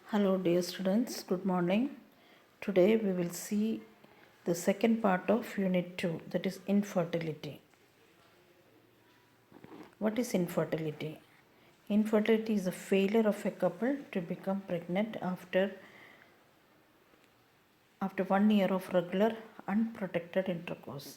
Hello, dear students. Good morning. Today we will see the second part of Unit 2, that is infertility. What is infertility? Infertility is a failure of a couple to become pregnant after 1 year of regular unprotected intercourse.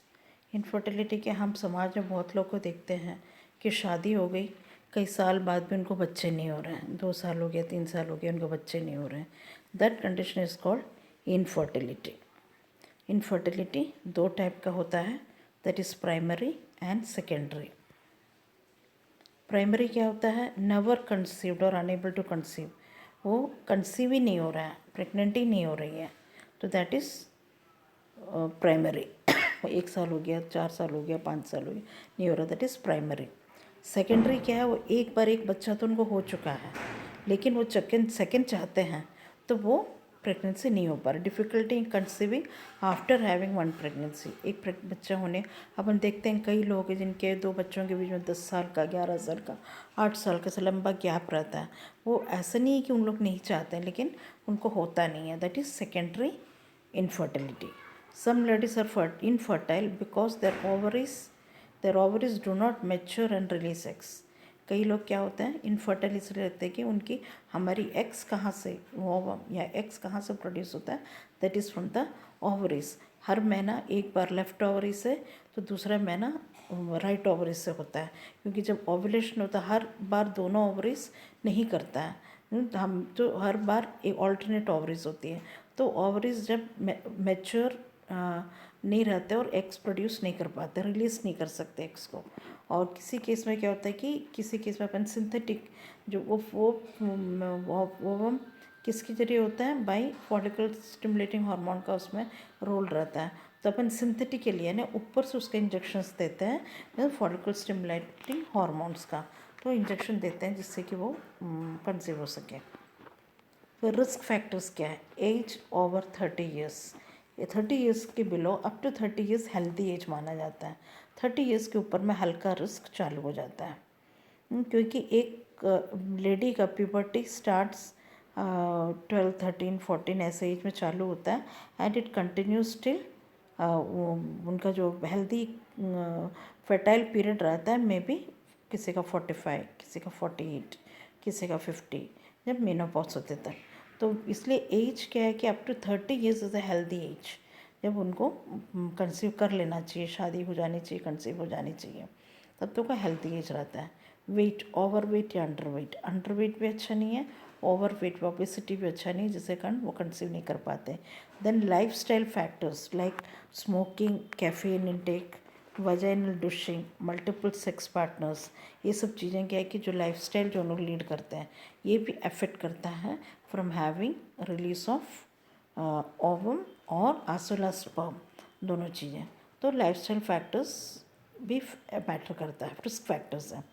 Infertility के हम समाज में बहुत लोग को देखते हैं कि शादी हो गई, कई साल बाद भी उनको बच्चे नहीं हो रहे हैं, 2 साल हो गया, 3 साल हो गया, उनको बच्चे नहीं हो रहे हैं. That condition is called infertility. Infertility 2 type का होता है, that is primary and secondary. Primary क्या होता है? नेवर कंसीव्ड और अनेबल टू कंसीव. वो कंसीव ही नहीं हो रहा है, प्रेगनेंट ही नहीं हो रही है, तो दैट इज़ प्राइमरी. 1 साल हो गया, 4 साल हो गया, 5 साल हो गया, नहीं हो रहा, दैट इज़ प्राइमरी. सेकेंडरी क्या है? वो एक बार एक बच्चा तो उनको हो चुका है, लेकिन वो सेकेंड चाहते हैं तो वो प्रेगनेंसी नहीं हो पा रही. Difficulty in conceiving after having 1 pregnancy. एक बच्चा होने, अपन देखते हैं कई लोग हैं जिनके 2 बच्चों के बीच में 10 साल का, 11 साल का, 8 साल का लंबा गैप रहता है. वो ऐसा नहीं है कि उन लोग नहीं चाहते हैं, लेकिन उनको होता नहीं है. That is secondary infertility. Some ladies are infertile because their ovaries do not mature and release eggs. कई लोग क्या होते हैं इनफर्टाइल इसलिए रहते हैं कि उनकी हमारी एग्स कहाँ से ओवम या एग्स कहाँ से प्रोड्यूस होता है, that is from the ovaries. हर महीना एक बार लेफ्ट ओवरी से तो दूसरा महीना राइट ओवरीज से होता है, क्योंकि जब ओवुलेशन होता है हर बार दोनों ओवरीज नहीं करता है. हम तो हर बार एक ऑल्टरनेट ओवरीज होती है, तो ओवरीज जब मैच्योर नहीं रहते और एग्स प्रोड्यूस नहीं कर पाते, रिलीज नहीं कर सकते एग्स को. और किसी केस में क्या होता है कि किसी केस में अपन सिंथेटिक जो वो किसके जरिए होता है, बाई फॉलिकल स्टिमुलेटिंग हार्मोन का उसमें रोल रहता है. तो अपन सिंथेटिक के लिए ना ऊपर से उसके इंजेक्शंस देते हैं फॉलिकल स्टिमुलेटिंग हार्मोन्स का, तो इंजेक्शन देते हैं जिससे कि वो कंसीव हो सके. तो रिस्क फैक्टर्स क्या है? Age over 30 years. ये 30 ईयर्स के below up to 30 years healthy age माना जाता है. 30 ईयर्स के ऊपर में हल्का रिस्क चालू हो जाता है, क्योंकि एक लेडी का प्यूबर्टी स्टार्ट्स 12, 13, 14 ऐसे एज में चालू होता है एंड इट कंटिन्यूज टिल उनका जो हेल्दी फर्टाइल पीरियड रहता है मे बी किसी का 45, किसी का 48, किसी का 50, जब मेनोपॉज होते तक. तो इसलिए एज क्या है कि up to 30 years is a healthy age, जब उनको कंसीव कर लेना चाहिए, शादी हो जानी चाहिए, कंसीव हो जानी चाहिए, तब तो का हेल्दी एज रहता है. वेट, ओवर वेट या अंडर वेट. अंडर वेट भी अच्छा नहीं है, ओवर वेट ओबेसिटी भी अच्छा नहीं है, जिससे कारण वो कंसीव नहीं कर पाते. Then life style factors like smoking, caffeine intake, vaginal douching, multiple sex partners, ये सब चीज़ें क्या है कि जो लाइफस्टाइल जो लोग लीड करते हैं ये भी अफेक्ट करता है from having release of ovum और आसोला स्पर्म, दोनों चीज़ें. तो लाइफस्टाइल फैक्टर्स भी मैटर करता है, रिस्क फैक्टर्स हैं.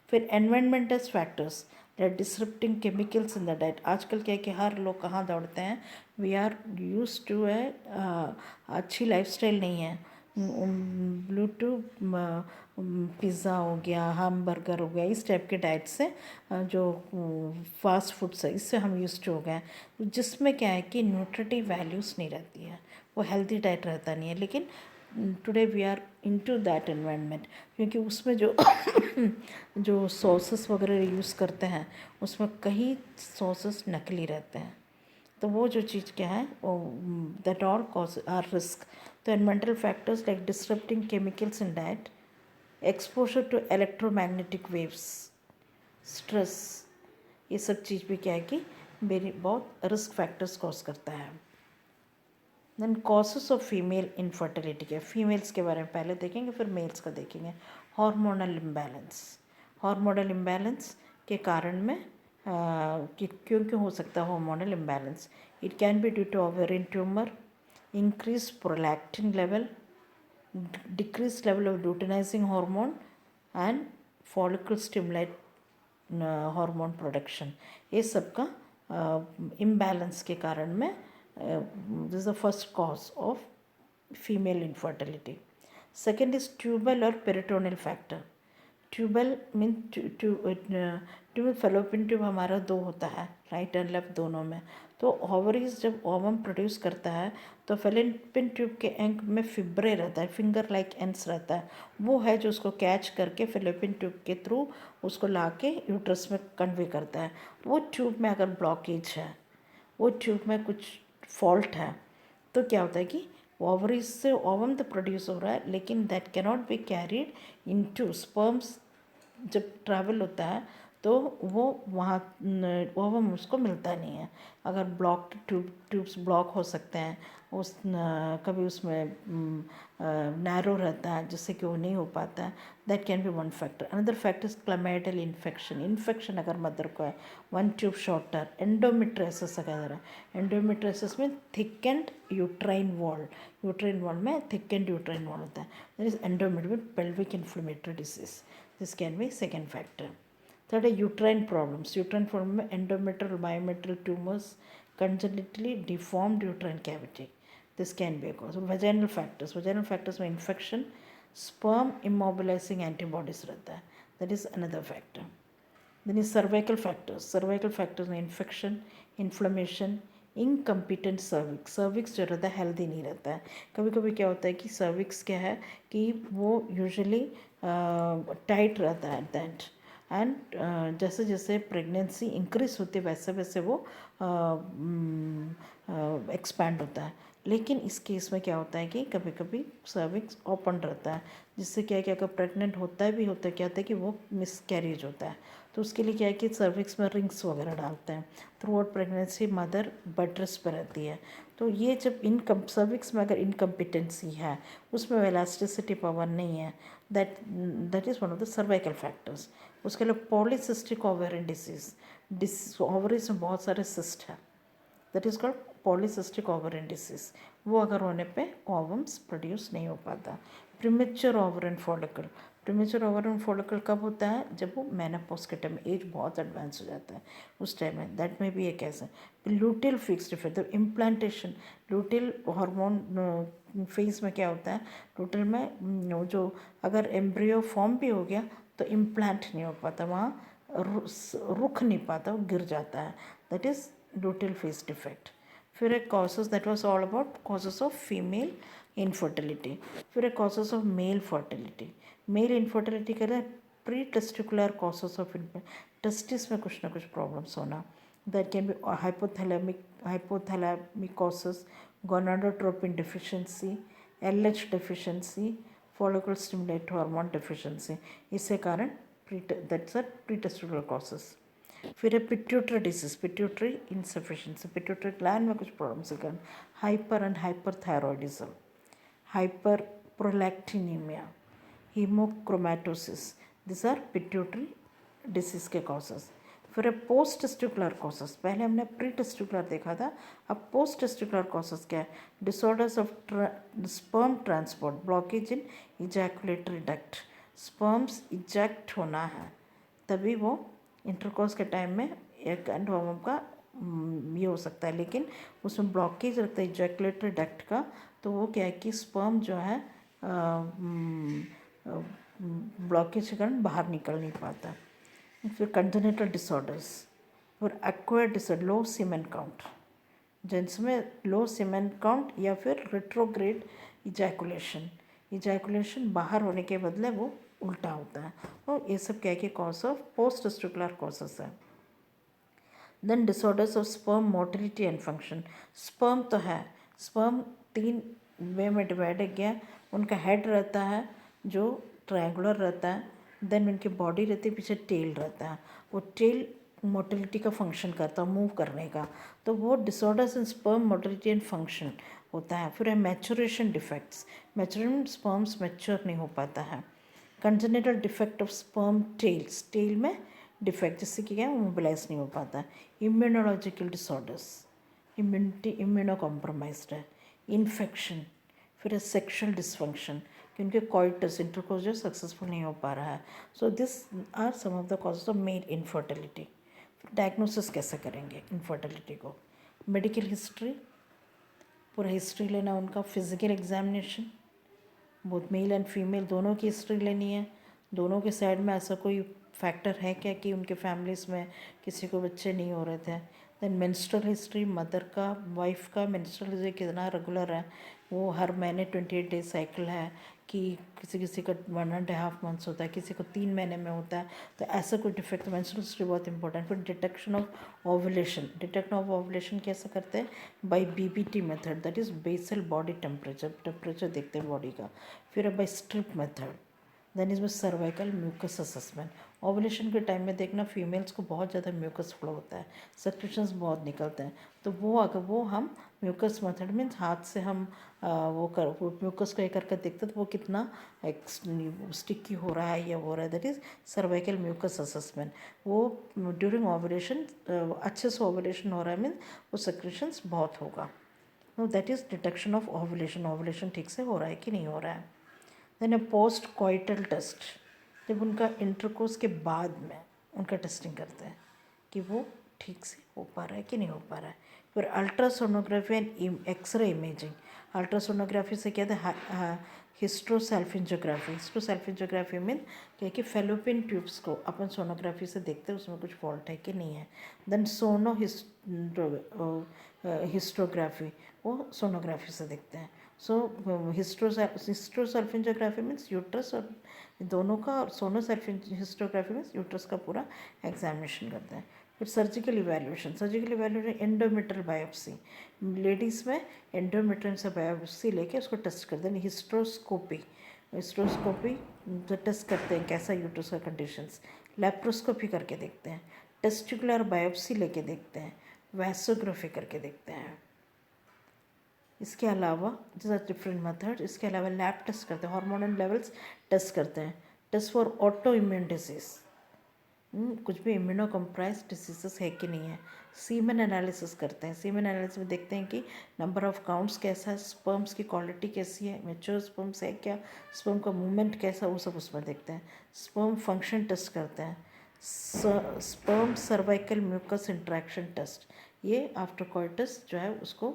फिर environmental factors that disrupting chemicals in the diet. आजकल क्या है कि हर लोग कहाँ दौड़ते हैं, वी आर यूज टू है अच्छी लाइफस्टाइल नहीं है. ब्लूटूथ पिज़्ज़ा हो गया, हैमबर्गर हो गया, इस टाइप के डाइट से जो फास्ट फूड्स है इससे हम यूज टू हो गए हैं, जिसमें क्या है कि न्यूट्रिटिव वैल्यूज़ नहीं रहती है, वो हेल्दी डाइट रहता नहीं है. लेकिन today we are into that environment, क्योंकि उसमें जो जो सॉसेस वगैरह यूज़ करते हैं उसमें कई सॉसेस नकली रहते हैं. तो वो जो चीज़ क्या है that all cause are risk. तो environmental factors like disrupting chemicals in diet, exposure to electromagnetic waves, stress, ये सब चीज़ भी क्या है कि मेरी बहुत रिस्क फैक्टर्स कॉज करता है. Then causes of female infertility के, फीमेल्स के बारे में पहले देखेंगे फिर मेल्स का देखेंगे. Hormonal imbalance. हार्मोनल इम्बैलेंस के कारण में क्यों क्यों हो सकता है hormonal imbalance? It can be due to ovarian tumor, increase prolactin level, decrease level of luteinizing hormone and follicle stimulate hormone production. ये सब का इम्बैलेंस के कारण में this is the first cause of female infertility. Second is tubal or peritoneal factor. Tubal mean tube fallopian tube हमारा दो होता है, राइट एंड लेफ्ट दोनों में। तो ओवरीज जब ओवम प्रोड्यूस करता है तो फेलोपियन ट्यूब के एंड में फिब्रे रहता है, फिंगर लाइक एंड्स रहता है, वो है जो उसको कैच करके फेलोपियन ट्यूब के थ्रू उसको ला के यूट्रस में कन्वे करता है। वो ट्यूब में अगर ब्लॉकेज है, वो ट्यूब में कुछ फॉल्ट है, तो क्या होता है कि ओवरीज से ओवम तो प्रोड्यूस हो रहा है, लेकिन that cannot be carried into sperms. जब ट्रैवल होता है तो वो वहाँ ओवम उसको मिलता नहीं है। अगर ट्यूब्स ब्लॉक हो सकते हैं, कभी उसमें नैरो रहता है जिससे कि वो नहीं हो पाता है, that can be one factor. Another factor is chlamydial infection अगर मदर को है, वन ट्यूब शॉर्टर, एंडोमेट्रियोसिस अगर है, एंडोमेट्रियोसिस में थिकेंड यूट्राइन वॉल में थिकेंड यूट्राइन वॉल होता है, that is endometrial pelvic inflammatory disease, this can be second factor. Third है यूट्राइन प्रॉब्लम्स। यूट्राइन प्रॉब्लम में endometrial biometrial tumors, congenitally deformed uterine cavity, this can be a cause. Vaginal factors में infection, sperm immobilizing antibodies रहता है, that is another factor. Then is cervical factors में infection, inflammation, incompetent cervix जो रहता है healthy नहीं रहता है। कभी कभी क्या होता है कि सर्विक्स क्या है कि वो यूजुअली टाइट रहता है दैट, एंड जैसे जैसे प्रेगनेंसी इंक्रीज होती है वैसे वैसे वो एक्सपैंड होता है। लेकिन इस केस में क्या होता है कि कभी कभी सर्विक्स ओपन रहता है, जिससे क्या है कि अगर प्रेग्नेंट होता है क्या होता है कि वो मिसकैरेज होता है, तो उसके लिए क्या है कि सर्विक्स में रिंग्स वगैरह डालते हैं। Through out pregnancy mother bed rest पर रहती है। तो ये जब सर्विक्स में अगर इनकम्पिटेंसी है, उसमें इलास्टिसिटी पावर नहीं है, that is one of the cervical factors. उसके लिए पॉलीसिस्टिक ओवेरियन डिसीज, ओवरीज में बहुत सारे सिस्ट हैं, that is called polycystic ovarian disease. वो अगर होने पे ओवम्स प्रोड्यूस नहीं हो पाता। प्रीमेच्योर ओवेरियन फॉलिकल कब होता है? जब वो मेनोपॉज के टाइम, एज बहुत एडवांस हो जाता है उस टाइम में, दैट में भी एक ऐसा। Luteal fix defect, implantation, luteal hormone phase में क्या होता है, लूटियल में जो अगर एम्ब्रियो फॉर्म भी हो गया तो इम्प्लांट नहीं हो पाता, वहाँ रुक नहीं पाता, वो गिर जाता है, that is luteal phase defect। फिर एक causes, that was all about causes of female infertility। फिर एक causes of male infertility के लिए pre testicular causes of testis में कुछ ना कुछ प्रॉब्लम्स होना, that can be hypothalamic causes, gonadotropin deficiency, LH deficiency, follicle stimulatory hormone deficiency, इससे कारण that's a pre-testicular causes। फिर है pituitary disease, pituitary insufficiency, pituitary gland में कुछ प्रॉब्लम्स के कारण, hyper and hyperthyroidism, hyper prolactinemia, hemochromatosis, this are pituitary disease के causes. फिर है पोस्ट टेस्टिकुलर कॉजेज, पहले हमने प्री टेस्टिकुलर देखा था, अब पोस्ट टेस्टिकुलर कॉजेज क्या है? Disorders of sperm transport, blockage in ejaculatory duct, sperms eject होना है तभी वो इंटरकोर्स के टाइम में एक एंड होमम का ये हो सकता है, लेकिन उसमें ब्लॉकेज रहता है इजैकुलेटरी डक्ट का, तो वो क्या है कि स्पर्म जो है ब्लॉकेज के कारण बाहर निकल नहीं पाता। फिर कंजेनिटल डिसऑर्डर्स, फिर एक्वायर्ड डिसऑर्डर, लो सीमेन काउंट, जिसमें लो सीमेन काउंट या फिर रिट्रोग्रेड इजैकुलेशन बाहर होने के बदले वो उल्टा होता है, और ये सब क्या कि cause of post testicular causes है। Then disorders of sperm motility and function, sperm तो है, स्पर्म 3 वे में डिवाइड गया, उनका हेड रहता है जो ट्रायंगुलर रहता है, देन उनकी बॉडी रहती है, पीछे टेल रहता है, वो टेल मोटिलिटी का फंक्शन करता है, मूव करने का, तो वो disorders in sperm motility and function होता है। फिर है maturation defects, maturation sperms mature नहीं हो पाता है। Congenital defect of sperm tail में डिफेक्ट, जिससे कि क्या है मोबिलाइज नहीं हो पाता। Immunological disorders, immunity immuno compromised है। इन्फेक्शन, फिर सेक्शुअल डिसफंक्शन, क्योंकि कॉइटस इंटरकोर्स जो सक्सेसफुल नहीं हो पा रहा है। So this are some of the causes of male infertility. Diagnosis कैसे करेंगे इनफर्टिलिटी को? मेडिकल हिस्ट्री, पूरा हिस्ट्री लेना उनका, physical examination, both male and female दोनों की हिस्ट्री लेनी है, दोनों के साइड में ऐसा कोई फैक्टर है क्या कि उनके फैमिलीज़ में किसी को बच्चे नहीं हो रहे थे। देन मेंस्ट्रुअल हिस्ट्री, मदर का, वाइफ का मेंस्ट्रुअल हिस्ट्री कितना रेगुलर है, वो हर महीने 28 डेज साइकिल है कि किसी किसी का 1.5 मंथ्स होता है, किसी को 3 महीने में होता है। तो ऐसा कोई डिफेक्ट, मेंस्ट्रुअल हिस्ट्री बहुत इंपॉर्टेंट। फिर detection of ovulation, detection of ovulation कैसे करते हैं, by BBT method, that is basal body temperature, temperature देखते हैं बॉडी का। फिर बाई स्ट्रिप मेथड, देन इसमें सर्वाइकल म्यूकस असेसमेंट। ओवुलेशन के टाइम में देखना फीमेल्स को बहुत ज़्यादा म्यूकस फ्लो होता है, सेक्रेशंस बहुत निकलते हैं। तो वो अगर वो हम म्यूकस मेथड मीन्स हाथ से हम वो म्यूकस को एक करके देखते तो वो कितना स्टिकी हो रहा है या हो रहा है, that is cervical mucus assessment. वो ड्यूरिंग ओवुलेशन अच्छे से ओवुलेशन हो रहा है मीन्स वो सेक्रेशंस बहुत होगा। Know that is detection of ovulation, ovulation ठीक से हो रहा है कि नहीं हो रहा है। देन पोस्ट कोइटल टेस्ट, जब उनका इंटरकोर्स के बाद में उनका टेस्टिंग करते हैं कि वो ठीक से हो पा रहा है कि नहीं हो पा रहा है। फिर ultrasonography and x-ray imaging. Ultrasonography से क्या था, हिस्ट्रोसेल्फिंजियोग्राफी। हिस्ट्रोसेल्फिंजियोग्राफी मीन क्या कि फेलोपियन ट्यूब्स को अपन सोनोग्राफी से देखते हैं उसमें कुछ फॉल्ट है कि नहीं है। देन हिस्टोग्राफी, वो सोनोग्राफी से देखते हैं। सो हिस्ट्रोसेल्फिंजियोग्राफी मीन्स यूट्रस और दोनों का, और हिस्टोग्राफी मीन्स यूट्रस का पूरा एग्जामिनेशन करते हैं। फिर surgical evaluation, surgical evaluation endometrial biopsy, ladies में एंडोमेट्रियम से बायोप्सी लेके उसको टेस्ट करते हैं। हिस्ट्रोस्कोपी, हिस्ट्रोस्कोपी जो टेस्ट करते हैं कैसा यूट्रस का कंडीशंस। लेप्रोस्कोपी करके देखते हैं, टेस्टिकुलर बायोप्सी लेके देखते हैं, वैसोग्राफी करके देखते हैं। इसके अलावा दिस डिफरेंट मेथड, इसके अलावा लैब टेस्ट करते हैं, हार्मोनल लेवल्स टेस्ट करते हैं, test for auto immune disease, कुछ भी इम्यूनो कम्प्राइज डिसीजेस है कि नहीं है। सीमेन एनालिसिस करते हैं, सीमेन एनालिसिस में देखते हैं कि नंबर ऑफ काउंट्स कैसा है, स्पर्म्स की क्वालिटी कैसी है, मेच्योर स्पर्म्स है क्या, स्पर्म का मूवमेंट कैसा, वो सब उसमें देखते हैं। स्पर्म फंक्शन टेस्ट करते हैं, sperm cervical mucus interaction test, ये आफ्टर कोइटस जो है उसको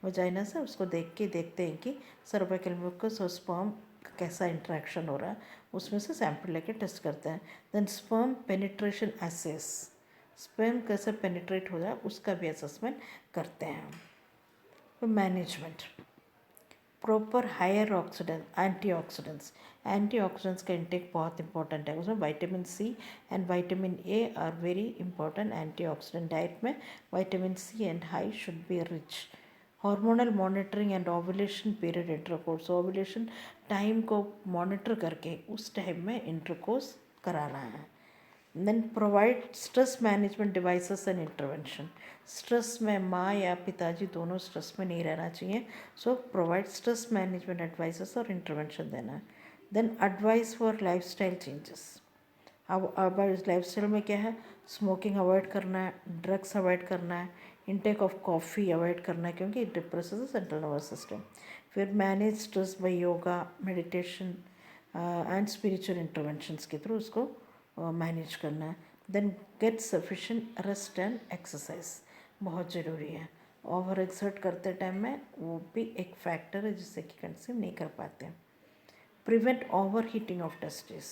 वजाइना से उसको देखते हैं कि सर्वाइकल म्यूकस और स्पर्म कैसा इंट्रैक्शन हो रहा है, उसमें से सैंपल लेके टेस्ट करते हैं। Then sperm penetration assays, sperm कैसे पेनिट्रेट हो रहा है उसका भी असेसमेंट करते हैं। तो management, proper higher oxidant, antioxidants, antioxidants का इंटेक बहुत इंपॉर्टेंट है। उसमें vitamin C and vitamin A are very important antioxidant. Diet में vitamin C and high should be rich. Hormonal monitoring and ovulation period intercourse, ovulation time को monitor करके उस time में intercourse कराना है। Then provide stress management devices and intervention, stress में माँ या पिताजी दोनों स्ट्रेस में नहीं रहना चाहिए, so provide stress management advices और इंटरवेंशन देना है। Then advice for lifestyle changes, अब लाइफस्टाइल में क्या है, स्मोकिंग अवॉइड करना है, ड्रग्स अवॉइड करना है, इंटेक ऑफ कॉफ़ी अवॉइड करना है क्योंकि it depresses the central nervous system. फिर manage stress by yoga, meditation and spiritual interventions के थ्रू उसको मैनेज करना है। Then get sufficient rest and exercise, बहुत ज़रूरी है। ओवर एक्सर्ट करते टाइम में वो भी एक फैक्टर है जिससे कि कंसीव नहीं कर पाते हैं। Prevent over heating of testis,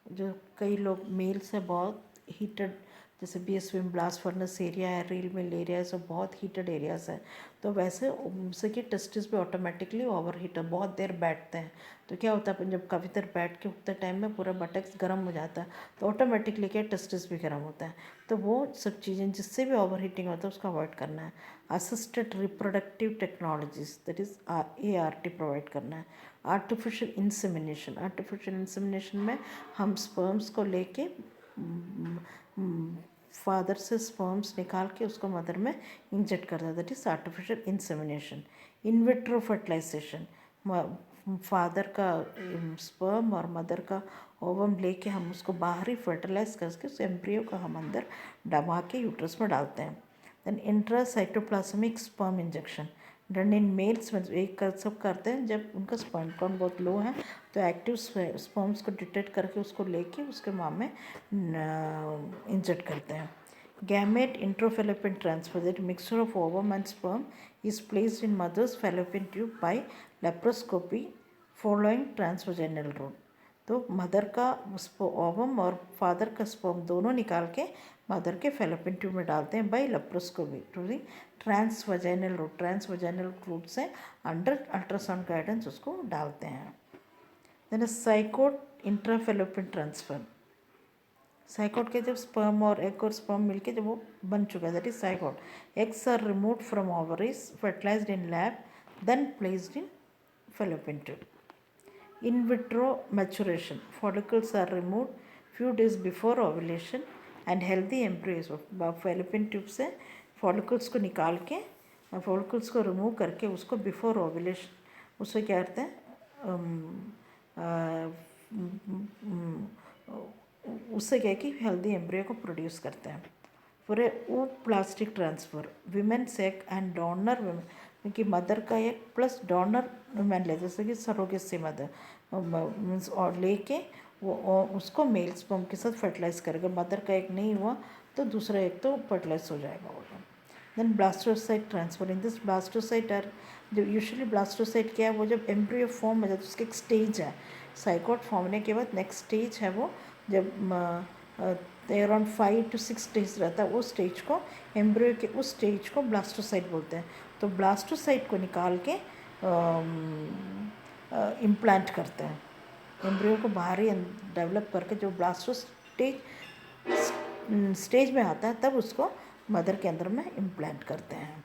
जो कई लोग मेल्स है बहुत हीटेड, जैसे BSV में ब्लास्ट फर्नेस एरिया है, रील मिल एरिया है, सब बहुत हीटेड एरियाज है, तो वैसे उनसे कि टेस्टिस भी ऑटोमेटिकली ओवर हीटर, बहुत देर बैठते हैं तो क्या होता है, अपन जब काफ़ी देर बैठ के उठते टाइम में पूरा बटक्स गर्म हो जाता है, तो ऑटोमेटिकली क्या टेस्टिस भी गर्म होता है। तो वो सब चीज़ें जिससे भी ओवर हीटिंग होता है उसको अवॉइड करना है। Assisted reproductive technologies, that is ART provide करना है। आर्टिफिशियल इंसेमिनेशन, आर्टिफिशियल इंसेमिनेशन में हम स्पर्म्स को लेके फादर से स्पर्म्स निकाल के उसको मदर में इंजेक्ट करता है, that is artificial insemination. In vitro fertilisation, father का स्पर्म और मदर का ओवम लेके हम उसको बाहरी फर्टिलाइज करके उस एम्ब्रियो को हम अंदर दबा के यूट्रस में डालते हैं। Then intracytoplasmic sperm injection, done in males में एक कर सब करते हैं जब उनका स्पर्म काउंट बहुत लो है, तो एक्टिव स्पर्म्स को डिटेक्ट करके उसको लेके उसके माँ में इंजेक्ट करते हैं। Gamete intrafallopian transfer, that mixture of ovum and sperm is placed in mother's fallopian tube by laparoscopy following transvaginal route. तो मदर का ओवम और फादर का स्पर्म दोनों निकाल के मदर के फेलोपियन ट्यूब में डालते हैं by laparoscopy transvaginal route. Transvaginal route से अंडर अल्ट्रासाउंड गाइडेंस उसको डालते हैं। Then zygote intrafallopian transfer. Zygote के जब स्पर्म और एग और स्पर्म मिलके जब वो बन चुका है, that is zygote. Eggs are removed from ovaries, fertilized in lab, then placed in fallopian tube. In vitro maturation, follicles are removed few days before ovulation and healthy embryos fallopian tube से follicles को निकाल के follicles को remove करके उसको before ovulation उससे क्या करते हैं, उससे क्या कि हेल्दी एम्ब्रियो को प्रोड्यूस करते हैं। फॉर ए वो plastic transfer women's egg and donor women, क्योंकि मदर का एग प्लस डोनर वुमेन ले, जैसे कि सरोगेसी मदर मीन्स और लेके वो उसको मेल स्पर्म के साथ फर्टिलाइज करेगा। मदर का एग नहीं हुआ तो दूसरा एग तो फर्टिलाइज हो जाएगा वो। Then blastocyst transfer. In this blastocyst are, जो यूजुअली ब्लास्टोसाइट क्या है, वो जब एम्ब्रियो फॉर्म हो जाता है उसका एक स्टेज है। साइकोट फॉर्म होने के बाद नेक्स्ट स्टेज है वो जब अराउंड 5 to 6 डेज रहता है, उस स्टेज को एम्ब्रियो के उस स्टेज को ब्लास्टोसाइट बोलते हैं। तो ब्लास्टोसाइट को निकाल के इम्प्लांट करते हैं एम्ब्रियो को बाहर ही डेवलप करके। जो ब्लास्टो स्टेज में आता है तब उसको मदर के अंदर में इम्प्लांट करते हैं।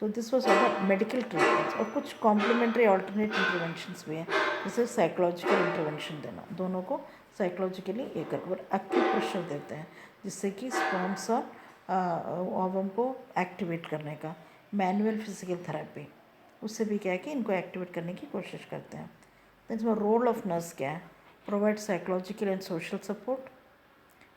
तो this was our medical treatments. और कुछ कॉम्प्लीमेंट्री ऑल्टरनेट इंटरवेंशंस भी हैं, जैसे साइकोलॉजिकल इंटरवेंशन देना, दोनों को साइकोलॉजिकली ये कर और एक्यूप्रेशर देते हैं जिससे कि स्पर्म्स और ओवम को एक्टिवेट करने का। मैनुअल फिजिकल थेरेपी, उससे भी क्या है कि इनको एक्टिवेट करने की कोशिश करते हैं। तो इसमें रोल ऑफ नर्स क्या है, provide psychological and social support,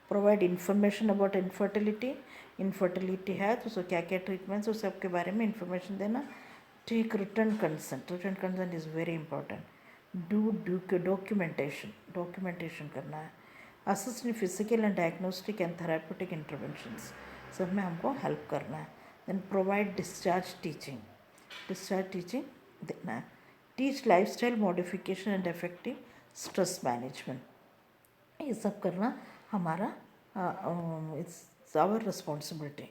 provide information about infertility है तो उसको क्या क्या ट्रीटमेंट्स उस सब के बारे में इंफॉर्मेशन देना। Take return consent is very important. Documentation करना है। Assist in physical and diagnostic and therapeutic interventions, सब में हमको हेल्प करना है। देन प्रोवाइड डिस्चार्ज टीचिंग देना है। Teach lifestyle modification and effective stress management, ये सब करना हमारा it's our responsibility.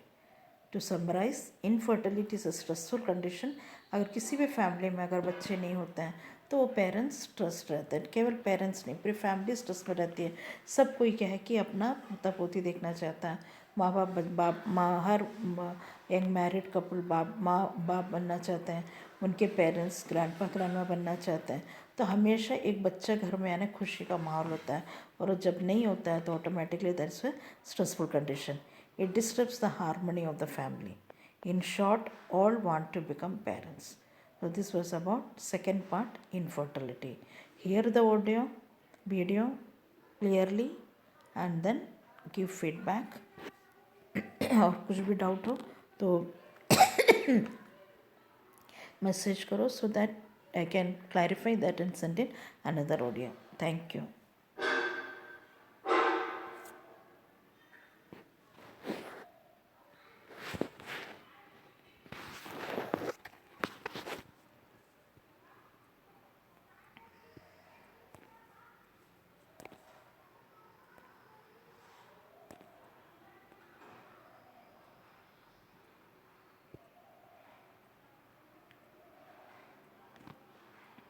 To summarise, infertility is a stressful condition. अगर किसी भी फैमिली में अगर बच्चे नहीं होते हैं तो वो पेरेंट्स स्ट्रेस रहते हैं। केवल पेरेंट्स नहीं, पूरी फैमिली स्ट्रेस में रहती है। सब कोई क्या है कि अपना पोता पोती देखना चाहता है। माँ बाप हर यंग मैरिड कपल माँ बाप बनना चाहते हैं, उनके पेरेंट्स ग्रैंडपा ग्रैंडमा बनना चाहते हैं। तो हमेशा एक बच्चा घर में आने खुशी का माहौल होता है, और जब नहीं होता है तो automatically that's a stressful condition. It disturbs the harmony of the family. In short, all want to become parents. So this was about second part, infertility. Hear the video clearly and then give feedback. और कुछ भी doubt हो तो message करो so that I can clarify that and send in another audio. Thank you.